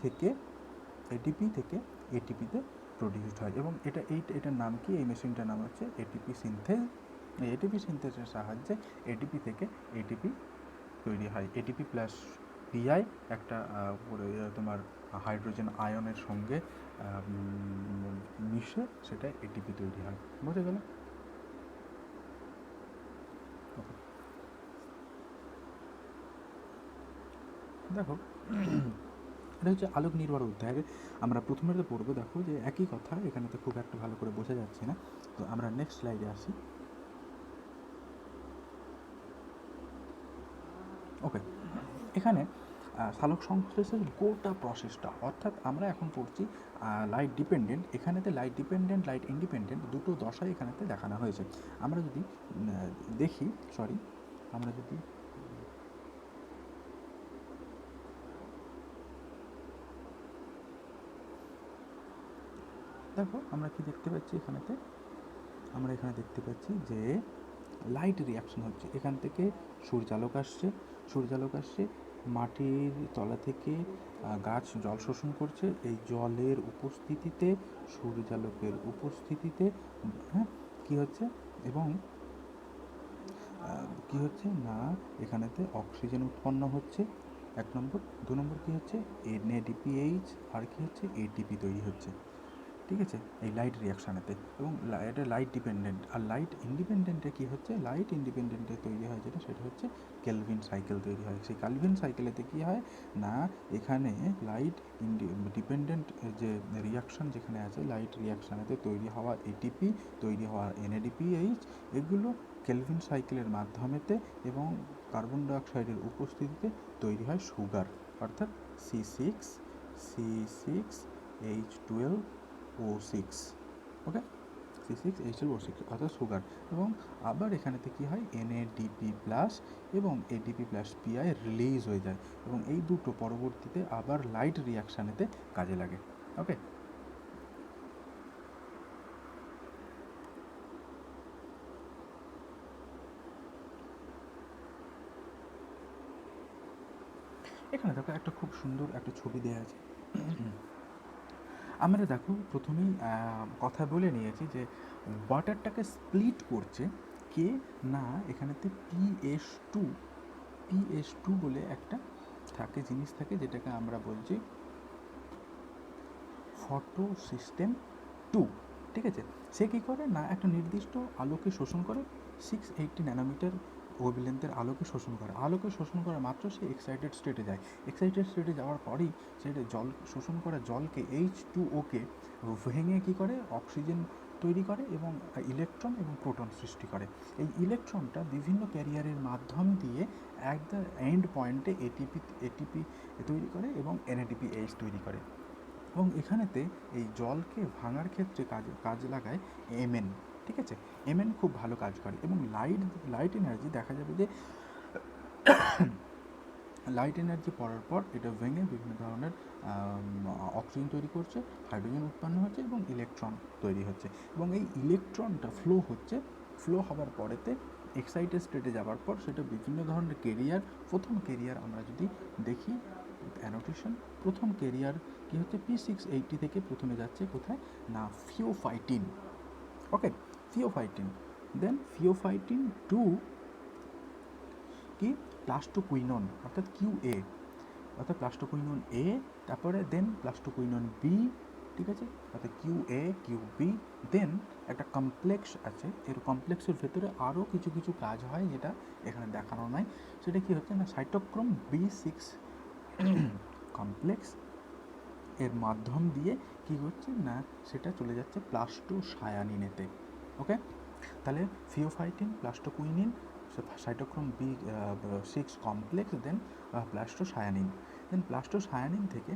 থেকে এটিপিতে প্রডিউসড হয়। এবং এটার নাম কি, এই মেশিনটার নাম হচ্ছে এটিপি সিনথেজ। এই এটিপি সিনথেসের সাহায্যে এটিপি থেকে এটিপি তৈরি হয়। এটিপি প্লাস পিআই একটা তোমার হাইড্রোজেন আয়নের সঙ্গে মিশে সেটা এটিপি তৈরি হয়। বুঝে গেল? দেখো, এটা হচ্ছে আলোক নির্ভর অধ্যায়। আমরা প্রথমেতে পড়বো, দেখো যে একই কথা এখানে তো খুব একটা ভালো করে বোঝা যাচ্ছে না, তো আমরা নেক্সট স্লাইডে আসি। ওকে, এখানে সালোক সংশ্লেষের গোটা প্রসেসটা, অর্থাৎ আমরা এখন পড়ছি লাইট ডিপেন্ডেন্ট। এখানেতে লাইট ডিপেন্ডেন্ট, লাইট ইন্ডিপেন্ডেন্ট দুটো দশাই এখানেতে দেখানো হয়েছে। আমরা যদি দেখি, আমরা যদি দেখো, আমরা কি দেখতে পাচ্ছি এখানেতে, আমরা এখানে দেখতে পাচ্ছি যে লাইট রিয়াকশন হচ্ছে। এখান থেকে সূর্যালোক আসছে, মাটির তলা থেকে গাছ জল শোষণ করছে, এই জলের উপস্থিতিতে, সূর্যালোকের উপস্থিতিতে, হ্যাঁ, কী হচ্ছে, এবং কী হচ্ছে না, এখানেতে অক্সিজেন উৎপন্ন হচ্ছে, 1 নম্বর। 2 নম্বর কী হচ্ছে, NADPH, আর কী হচ্ছে, ATP তৈরি হচ্ছে, ঠিক আছে, এই লাইট রিয়াকশানেতে। এবং এটা লাইট ডিপেন্ডেন্ট। আর লাইট ইন্ডিপেন্ডেন্টে কী হচ্ছে, লাইট ইন্ডিপেন্ডেন্টে তৈরি হয় যেটা, সেটা হচ্ছে কেলভিন সাইকেল তৈরি হয়। সেই কেলভিন সাইকেলেতে কী হয় না, এখানে লাইট ডিপেন্ডেন্ট যে রিয়াকশান যেখানে আছে, লাইট রিয়াকশানেতে তৈরি হওয়া এটিপি, তৈরি হওয়া NADPH, এগুলো কেলভিন সাইকেলের মাধ্যমেতে এবং কার্বন ডাইঅক্সাইডের উপস্থিতিতে তৈরি হয় সুগার, অর্থাৎ C6H12O6, ওকে, C6H12O6 অর্থাৎ সুগার। এবং আবার এখানেতে কী হয়, NADP প্লাস এবং ADP প্লাস পিআই রিলিজ হয়ে যায়, এবং এই দুটো পরবর্তীতে আবার লাইট রিয়াকশানেতে কাজে লাগে। ওকে, এখানে দেখো একটা খুব সুন্দর একটা ছবি দেওয়া আছে। আমরা দেখো প্রথমেই কথা বলে নিয়েছি যে ওয়াটারটাকে স্প্লিট করছে কে না, এখানেতে PS2 বলে একটা জিনিস থাকে, যেটাকে আমরা বলছি ফটো সিস্টেম 2, ঠিক আছে। সে কী করে না, একটা নির্দিষ্ট আলোকে শোষণ করে, 680 ন্যানোমিটার ওয়েভলেন্থের আলোকে শোষণ করা মাত্র সে এক্সাইটেড স্টেটে যায়। এক্সাইটেড স্টেটে যাওয়ার পরেই সেটা শোষণ করা জলকে H2O-কে ভেঙে কী করে, অক্সিজেন তৈরি করে এবং ইলেকট্রন এবং প্রোটন সৃষ্টি করে। এই ইলেকট্রনটা বিভিন্ন ক্যারিয়ারের মাধ্যম দিয়ে অ্যাট দ্য এন্ড পয়েন্টে এটিপি তৈরি করে এবং NADPH তৈরি করে। এবং এখানেতে এই জলকে ভাঙার ক্ষেত্রে কাজে লাগায় MN, ঠিক আছে, MN খুব ভালো কাজ করে। এবং লাইট এনার্জি দেখা যাবে যে লাইট এনার্জি পড়ার পর এটা ভেঙে বিভিন্ন ধরনের অক্সিজেন তৈরি করছে, হাইড্রোজেন উৎপন্ন হচ্ছে এবং ইলেকট্রন তৈরি হচ্ছে। এবং এই ইলেকট্রনটা ফ্লো হওয়ার পরেতে এক্সাইটেড স্টেটে যাওয়ার পর সেটা বিভিন্ন ধরনের প্রথম কেরিয়ার আমরা যদি দেখি অ্যানোটেশন, প্রথম কেরিয়ার কী হচ্ছে, P680 থেকে প্রথমে যাচ্ছে কোথায় না, ফিওফাইটিন, ওকে, ফিওফাইটিন, দেন ফিওফাইটিন টু কি, প্লাস্টোকুইনন, অর্থাৎ QA, অর্থাৎ প্লাস্টোকুইনন A, তারপরে দেন প্লাস্টোকুইনন B, ঠিক আছে, অর্থাৎ QA QB। দেন একটা কমপ্লেক্স আছে, এর কমপ্লেক্সের ভেতরে আরও কিছু কাজ হয় যেটা এখানে দেখানো নাই। সেটা কি হচ্ছে না, সাইটোক্রোম B6 কমপ্লেক্স এর মাধ্যম দিয়ে কী হচ্ছে না, সেটা চলে যাচ্ছে প্লাস্টোসায়ানিনেতে, ওকে। তাহলে ফিওফাইটিন, প্লাস্টোকুইনিন, সাইটোক্রোম B6 কমপ্লেক্স, দেন প্লাস্টোসায়ানিন। দেন প্লাস্টোসায়ানিন থেকে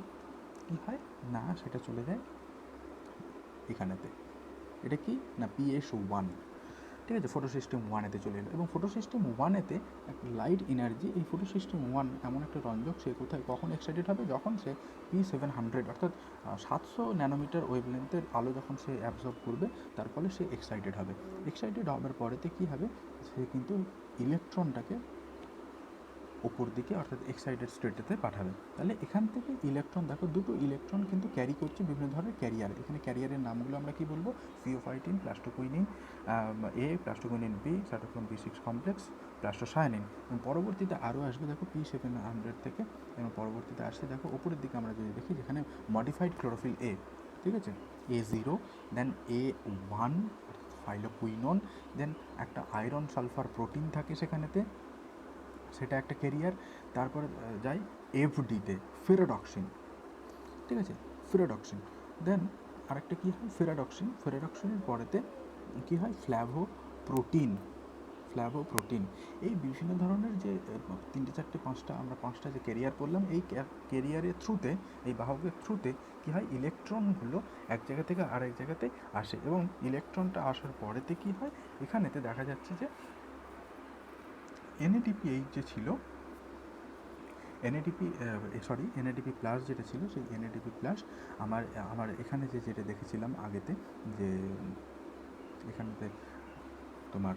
কী হয় না, সেটা চলে যায় এখানেতে। এটা কি না PS1, ঠিক আছে, ফটো সিস্টেম ওয়ানেতে চলে এলো। এবং ফটো সিস্টেম ওয়ানেতে লাইট এনার্জি, এই ফটো সিস্টেম ওয়ান এমন একটা রঞ্জক, সে কোথায় কখন এক্সাইটেড হবে, যখন সে P700 অর্থাৎ 700 ন্যানোমিটার ওয়েভলেন্থের আলো যখন সে অ্যাবজর্ব করবে, তার ফলে সে এক্সাইটেড হবে। এক্সাইটেড হওয়ার পরেতে কী হবে, সে কিন্তু ইলেকট্রনটাকে ওপর দিকে অর্থাৎ এক্সাইটেড স্টেটেতে পাঠাবে। তাহলে এখান থেকে ইলেকট্রন, দেখো দুটো ইলেকট্রন কিন্তু ক্যারি করছে বিভিন্ন ধরনের ক্যারিয়ার। এখানে ক্যারিয়ারের নামগুলো আমরা কি বলবো, pheophytin, plastoquinone A, plastoquinone B, cytochrome B6 complex, plastocyanin. এবং পরবর্তীতে আরও আসবে দেখো P700 থেকে, এবং পরবর্তীতে আসছে দেখো ওপরের দিকে আমরা যদি দেখি, যেখানে মডিফাইড ক্লোরোফিল এ, ঠিক আছে, A0, দেন A1 ফাইলোকুইনন, দেন একটা আয়রন সালফার প্রোটিন থাকে সেখানেতে, সেটা একটা ক্যারিয়ার। তারপরে যাই এফডিতে, ফেরাডক্সিন, ঠিক আছে, ফেরাডক্সিন। দেন আরেকটা কী হয়, ফেরাডক্সিন। ফেরাডক্সিনের পরেতে কী হয়, ফ্ল্যাভোপ্রোটিন। এই বিভিন্ন ধরনের যে 3টে 4টে 5টা, আমরা 5টা যে ক্যারিয়ার করলাম, এই ক্যারিয়ারের থ্রুতে, এই বাহকের থ্রুতে কী হয়, ইলেকট্রনগুলো এক জায়গা থেকে আরেক জায়গাতে আসে। এবং ইলেকট্রনটা আসার পরেতে কী হয়, এখানেতে দেখা যাচ্ছে যে NADPH যে ছিল, NADP প্লাস যেটা ছিল, সেই NADP প্লাস আমার এখানে যেটা দেখেছিলাম আগেতে, যে এখানেতে তোমার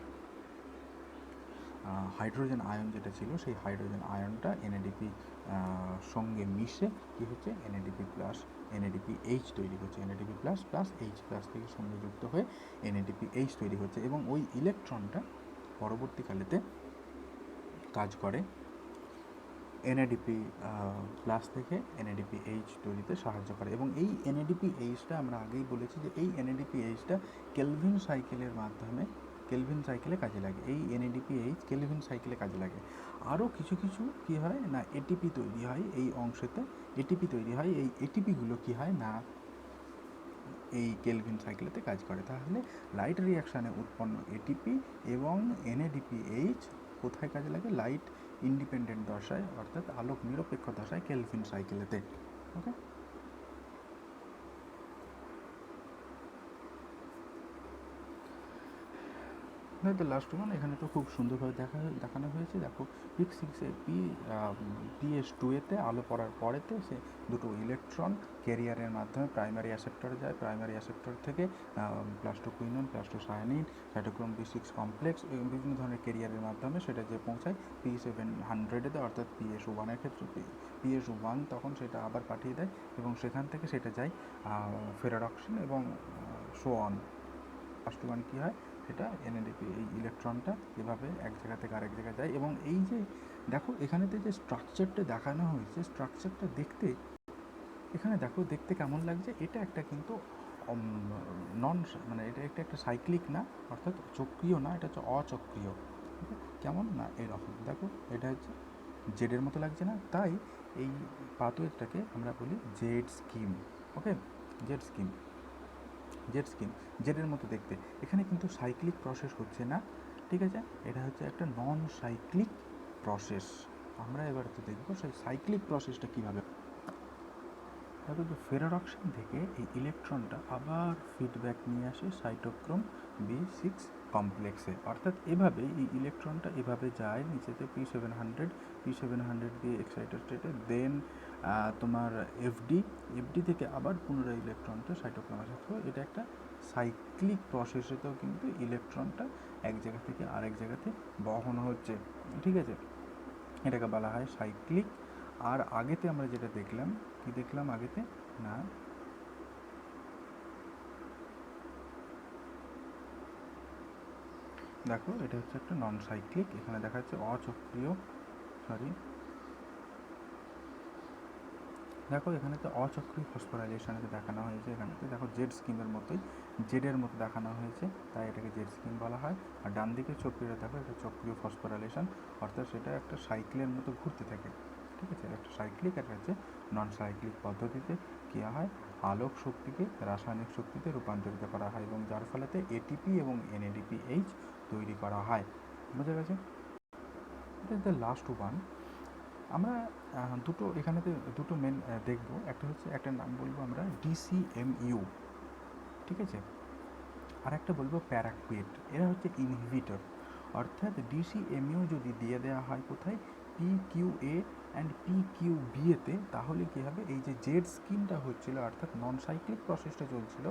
হাইড্রোজেন আয়ন যেটা ছিল, সেই হাইড্রোজেন আয়নটা NADP সঙ্গে মিশে কী হচ্ছে, NADPH তৈরি হচ্ছে। NADP plus plus H plus থেকে সঙ্গে যুক্ত হয়ে NADPH তৈরি হচ্ছে। এবং ওই ইলেকট্রনটা পরবর্তীকালেতে কাজ করে NADP প্লাস থেকে NADPH তৈরিতে সাহায্য করে। এবং এই NADPHটা আমরা আগেই বলেছি যে এই NADPHটা কেলভিন সাইকেলের মাধ্যমে, কেলভিন সাইকেলে কাজে লাগে। এই NADPH কেলভিন সাইকেলে কাজে লাগে। আরও কিছু কিছু কী হয় না, ATP তৈরি হয় এই অংশেতে, ATP তৈরি হয়। এই ATPগুলো কী হয় না, এই কেলভিন সাইকেলেতে কাজ করে। তাহলে লাইট রিয়াকশানে উৎপন্ন ATP এবং NADPH কোথায় কাজে লাগে, লাইট ইন্ডিপেন্ডেন্ট দশায় অর্থাৎ আলোক নিরপেক্ষ দশায় কেলভিন সাইকেলেতে। ওকে, তো লাস্ট ওয়ান এখানে তো খুব সুন্দরভাবে দেখানো হয়েছে। দেখো PIC6 PS2 আলো পড়ার পরেতে সে দুটো ইলেকট্রন ক্যারিয়ারের মাধ্যমে প্রাইমারি অ্যাসেপ্টরে যায়। প্রাইমারি অ্যাসেপ্টর থেকে প্লাস্টোকুইনন, প্লাস্টোসায়ানিন, সাইটোক্রোম B6 কমপ্লেক্স, বিভিন্ন ধরনের ক্যারিয়ারের মাধ্যমে সেটা যে পৌঁছায় P700-তে, অর্থাৎ PS1-এর ক্ষেত্রে PS1 তখন সেটা আবার পাঠিয়ে দেয়, এবং সেখান থেকে সেটা যায় ফেরাডক্সিন এবং সো অন। লাস্ট ওয়ান কী হয়, সেটা NADP, এই ইলেকট্রনটা এভাবে এক জায়গা থেকে আরেক জায়গায় যায়। এবং এই যে দেখো এখানেতে যে স্ট্রাকচারটা দেখানো হয়েছে, স্ট্রাকচারটা দেখতে, এখানে দেখো দেখতে কেমন লাগছে, এটা একটা কিন্তু মানে এটা একটা সাইক্লিক না, অর্থাৎ চক্রীয় না, এটা হচ্ছে অচক্রীয়। কেমন না এরকম, দেখো এটা হচ্ছে জেডের মতো লাগছে না, তাই এই পাথওয়েটাকে আমরা বলি জেড স্কিম। ওকে, জেড স্কিম, জেডের মতো দেখতে। এখানে কিন্তু সাইক্লিক প্রসেস হচ্ছে না, ঠিক আছে, এটা হচ্ছে একটা নন সাইক্লিক প্রসেস। আমরা এবার তো দেখবো সেই সাইক্লিক প্রসেসটা কীভাবে। দেখো যে ফেরাডক্সিন থেকে এই ইলেকট্রনটা আবার ফিডব্যাক নিয়ে আসে সাইটোক্রোম B6 কমপ্লেক্সে, অর্থাৎ এভাবে এই ইলেকট্রনটা এভাবে যায় নিচেতে P700 দিয়ে এক্সাইটেড স্টেটে, দেন তোমার এফডি থেকে আবার পুনরায় ইলেকট্রনটা সাইটোক্রোমে আসে। এটা একটা সাইক্লিক প্রসেসেতেও কিন্তু ইলেকট্রনটা এক জায়গা থেকে আরেক জায়গাতে বহন হচ্ছে, ঠিক আছে, এটাকে বলা হয় সাইক্লিক। আর আগেতে আমরা যেটা দেখলাম, কি দেখলাম আগেতে না, দেখো এটা হচ্ছে একটা নন সাইক্লিক, এখানে দেখা যাচ্ছে অচক্রীয়, দেখো এখানে তো অচক্রীয় ফসফোরাইলেশনকে দেখানো হয়েছে। এখানেতে দেখো জেড স্কিমের মতোই, জেডের মতো দেখানো হয়েছে, তাই এটাকে জেড স্কিম বলা হয়। আর ডান দিকে চক্রীয়টা দেখো, এটা চক্রীয় ফসফোরাইলেশন, অর্থাৎ সেটা একটা সাইকেলের মতো ঘুরতে থাকে, ঠিক আছে, একটা সাইক্লিক আর হচ্ছে নন সাইক্লিক পদ্ধতিতে কী হয়, আলোক শক্তিকে রাসায়নিক শক্তিতে রূপান্তরিত করা হয়, এবং যার ফলেতে ATP এবং NADPH তৈরি করা হয়। বুঝা গেছে? এটা দ্য লাস্ট ওয়ান। আমরা দুটো এখানেতে দুটো মেন দেখব। একটা হচ্ছে, একটা নাম বলবো আমরা DCMU, ঠিক আছে। আর একটা বলবো প্যারাকুয়েট, এরা হচ্ছে ইনহিবিটর, অর্থাৎ ডিসিএমইউ যদি দিয়ে দেওয়া হয় কোথায়, PQA অ্যান্ড PQBA-তে, তাহলে কী হবে, এই যে জেড স্কিনটা হচ্ছিল অর্থাৎ নন সাইক্লিক প্রসেসটা চলছিল,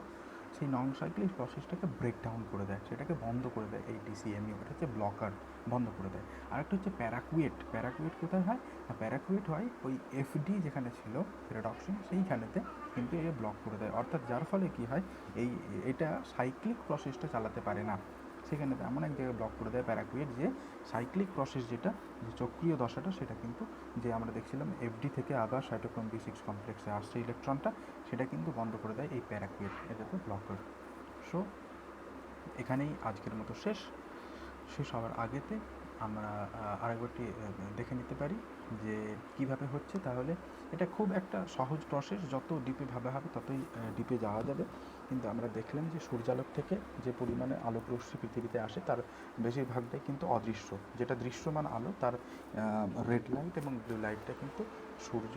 সেই নন সাইক্লিক প্রসেসটাকে ব্রেকডাউন করে দেয়, সেটাকে বন্ধ করে দেয় এই ডিসিএমইউ, এটা হচ্ছে ব্লকার, বন্ধ করে দেয়। আরেকটা হচ্ছে প্যারাকুয়েট। প্যারাকুয়েট কোথায় হয়, প্যারাকুয়েট হয় ওই এফডি যেখানে ছিল রেডক্সিন, সেইখানেতে কিন্তু এ ব্লক করে দেয়, অর্থাৎ যার ফলে কী হয়, এটা সাইক্লিক প্রসেসটা চালাতে পারে না, সেখানে এমন এক জায়গায় ব্লক করে দেয় প্যারাকুয়েট, যে সাইক্লিক প্রসেস যেটা, যে চক্রীয় দশাটা, সেটা কিন্তু যে আমরা দেখছিলাম এফডি থেকে আবার সাইটোক্রোম B6 কমপ্লেক্সে আসছে ইলেকট্রনটা, সেটা কিন্তু বন্ধ করে দেয় এই প্যারাকুয়েট, এটাতে ব্লকার। সো এখানেই আজকের মতো শেষ হওয়ার আগেতে আমরা আরেকবারটি দেখে নিতে পারি যে কিভাবে হচ্ছে। তাহলে এটা খুব একটা সহজ প্রসেস, যত ডিপে ভাবা হবে ততই ডিপে যাওয়া যাবে। কিন্তু আমরা দেখলাম যে সূর্যালোক থেকে যে পরিমাণে আলোক রশ্মি পৃথিবীতে আসে তার বেশিরভাগটাই কিন্তু অদৃশ্য, যেটা দৃশ্যমান আলো তার রেড লাইট এবং ব্লু লাইটটা কিন্তু সূর্য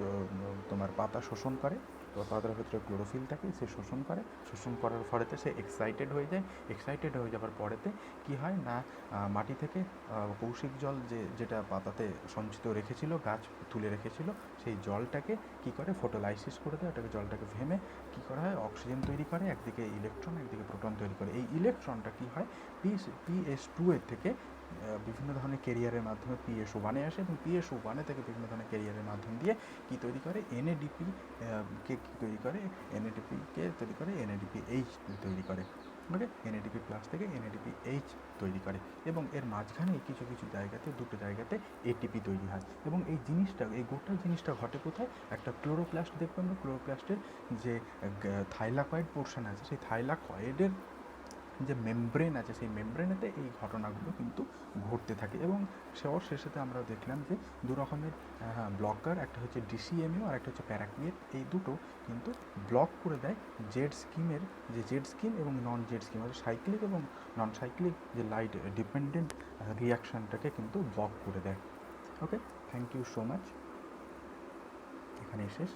তোমার পাতা শোষণ করে, তো পাতার ভেতরে ক্লোরোফিল থাকে, সে শোষণ করার ফলেতে সে এক্সাইটেড হয়ে যায়, এক্সাইটেড হয়ে যাওয়ার পরেতে কী হয় না, মাটি থেকে কৌশিক জল যেটা পাতাতে সঞ্চিত রেখেছিল, গাছ তুলে রেখেছিল, সেই জলটাকে কী করে ফটোলাইসিস করে দেয়, ওটাকে জলটাকে ভেমে কী করা হয়, অক্সিজেন তৈরি করে, একদিকে ইলেকট্রন একদিকে প্রোটন তৈরি করে। এই ইলেকট্রনটা কী হয়, PS2 এর থেকে বিভিন্ন ধরনের ক্যারিয়ারের মাধ্যমে PS1-এ আসে, এবং PS1 থেকে বিভিন্ন ধরনের ক্যারিয়ারের মাধ্যম দিয়ে কী তৈরি করে, NADP কে কী তৈরি করে, NADP-কে তৈরি করে, NADPH তৈরি করে, ওকে, NADP+ থেকে NADPH তৈরি করে, এবং এর মাঝখানে কিছু কিছু জায়গাতে, দুটো জায়গাতে ATP তৈরি হয়। এবং এই জিনিসটা, এই গোটা জিনিসটা ঘটে কোথায়, একটা ক্লোরোপ্লাস্ট দেখবো আমরা, ক্লোরোপ্লাস্টের যে থাইলাকয়েড পোর্শন আছে, সেই থাইলাকয়েডের যে মেমব্রেন আছে, সেই মেমব্রেনেতে এই ঘটনাগুলো কিন্তু ঘটতে থাকে। এবং শেষেতে আমরা দেখলাম যে দু রকমের ব্লকার, একটা হচ্ছে ডিসিএমইউ আর একটা হচ্ছে প্যারাকুয়েট, এই দুটো কিন্তু ব্লক করে দেয় জেড স্কিমের, যে জেড স্কিম এবং নন জেড স্কিম, অর্থাৎ সাইক্লিক এবং নন সাইক্লিক যে লাইট ডিপেন্ডেন্ট রিয়াকশানটাকে কিন্তু ব্লক করে দেয়। ওকে, থ্যাংক ইউ সো মাচ, এখানেই শেষ।